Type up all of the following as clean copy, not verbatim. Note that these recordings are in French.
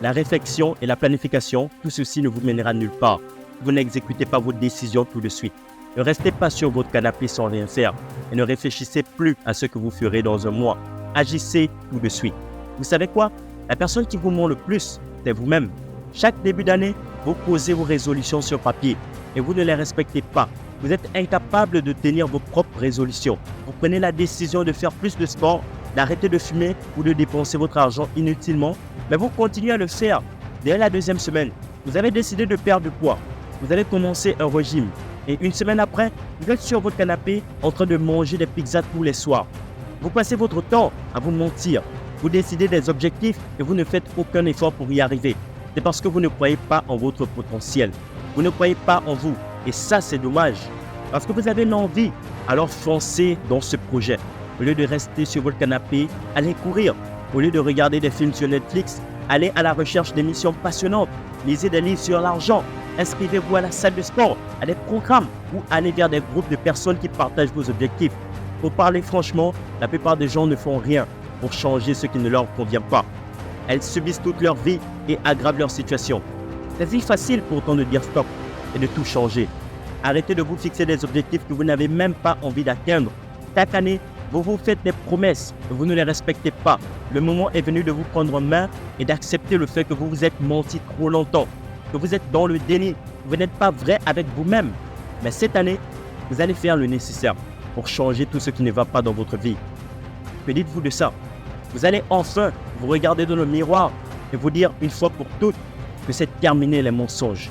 la réflexion et la planification, tout ceci ne vous mènera nulle part. Vous n'exécutez pas vos décisions tout de suite. Ne restez pas sur votre canapé sans rien faire et ne réfléchissez plus à ce que vous ferez dans un mois. Agissez tout de suite. Vous savez quoi? La personne qui vous ment le plus, c'est vous-même. Chaque début d'année, vous posez vos résolutions sur papier et vous ne les respectez pas. Vous êtes incapable de tenir vos propres résolutions. Vous prenez la décision de faire plus de sport, d'arrêter de fumer ou de dépenser votre argent inutilement, mais vous continuez à le faire. Dès la deuxième semaine, vous avez décidé de perdre du poids. Vous avez commencé un régime et une semaine après, vous êtes sur votre canapé en train de manger des pizzas tous les soirs. Vous passez votre temps à vous mentir. Vous décidez des objectifs et vous ne faites aucun effort pour y arriver. C'est parce que vous ne croyez pas en votre potentiel. Vous ne croyez pas en vous. Et ça, c'est dommage. Parce que vous avez l'envie, alors foncez dans ce projet. Au lieu de rester sur votre canapé, allez courir. Au lieu de regarder des films sur Netflix, allez à la recherche d'émissions passionnantes. Lisez des livres sur l'argent. Inscrivez-vous à la salle de sport, à des programmes ou allez vers des groupes de personnes qui partagent vos objectifs. Pour parler franchement, la plupart des gens ne font rien pour changer ce qui ne leur convient pas. Elles subissent toute leur vie et aggravent leur situation. C'est si facile pourtant de dire stop et de tout changer. Arrêtez de vous fixer des objectifs que vous n'avez même pas envie d'atteindre. Chaque année, vous vous faites des promesses et vous ne les respectez pas. Le moment est venu de vous prendre en main et d'accepter le fait que vous vous êtes menti trop longtemps, que vous êtes dans le déni, que vous n'êtes pas vrai avec vous-même. Mais cette année, vous allez faire le nécessaire pour changer tout ce qui ne va pas dans votre vie. Que dites-vous de ça? Vous allez enfin vous regarder dans le miroir et vous dire une fois pour toutes que c'est terminé les mensonges.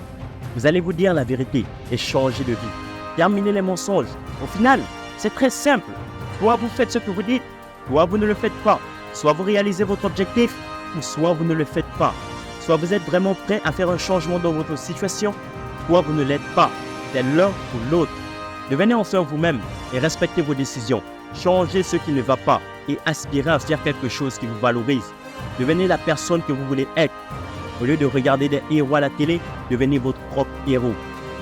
Vous allez vous dire la vérité et changer de vie. Terminer les mensonges. Au final, c'est très simple. Soit vous faites ce que vous dites, soit vous ne le faites pas. Soit vous réalisez votre objectif, ou soit vous ne le faites pas. Soit vous êtes vraiment prêt à faire un changement dans votre situation, soit vous ne l'êtes pas. C'est l'un ou l'autre. Devenez enfin vous-même et respectez vos décisions. Changez ce qui ne va pas et aspirez à faire quelque chose qui vous valorise. Devenez la personne que vous voulez être. Au lieu de regarder des héros à la télé, devenez votre propre héros.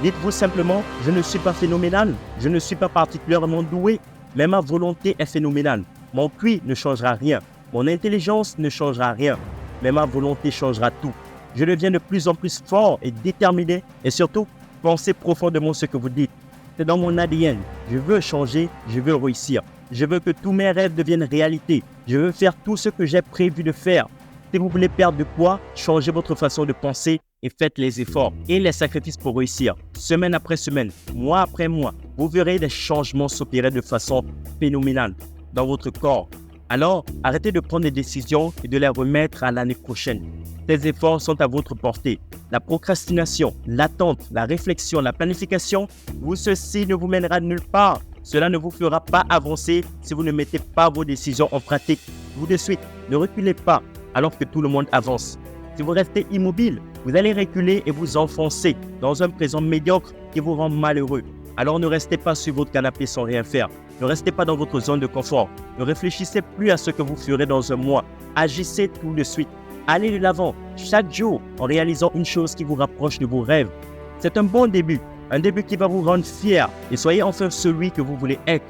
Dites-vous simplement, je ne suis pas phénoménal, je ne suis pas particulièrement doué, mais ma volonté est phénoménale. Mon QI ne changera rien, mon intelligence ne changera rien, mais ma volonté changera tout. Je deviens de plus en plus fort et déterminé et surtout, pensez profondément ce que vous dites. C'est dans mon ADN. Je veux changer, je veux réussir. Je veux que tous mes rêves deviennent réalité. Je veux faire tout ce que j'ai prévu de faire. Si vous voulez perdre de poids, changez votre façon de penser et faites les efforts et les sacrifices pour réussir. Semaine après semaine, mois après mois, vous verrez des changements s'opérer de façon phénoménale dans votre corps. Alors, arrêtez de prendre des décisions et de les remettre à l'année prochaine. Ces efforts sont à votre portée. La procrastination, l'attente, la réflexion, la planification, ceci ne vous mènera nulle part. Cela ne vous fera pas avancer si vous ne mettez pas vos décisions en pratique. Vous de suite, ne reculez pas alors que tout le monde avance. Si vous restez immobile, vous allez reculer et vous enfoncer dans un présent médiocre qui vous rend malheureux. Alors ne restez pas sur votre canapé sans rien faire. Ne restez pas dans votre zone de confort. Ne réfléchissez plus à ce que vous ferez dans un mois. Agissez tout de suite. Allez de l'avant chaque jour en réalisant une chose qui vous rapproche de vos rêves. C'est un bon début, un début qui va vous rendre fier et soyez enfin celui que vous voulez être.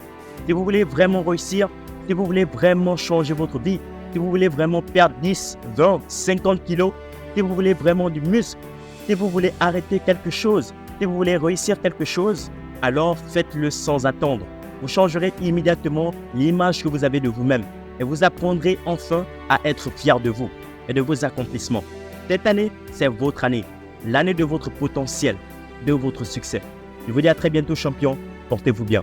Si vous voulez vraiment réussir, si vous voulez vraiment changer votre vie, si vous voulez vraiment perdre 10, 20, 50 kilos, si vous voulez vraiment du muscle, si vous voulez arrêter quelque chose, si vous voulez réussir quelque chose, alors faites-le sans attendre. Vous changerez immédiatement l'image que vous avez de vous-même et vous apprendrez enfin à être fier de vous et de vos accomplissements. Cette année, c'est votre année, l'année de votre potentiel, de votre succès. Je vous dis à très bientôt, champion. Portez-vous bien.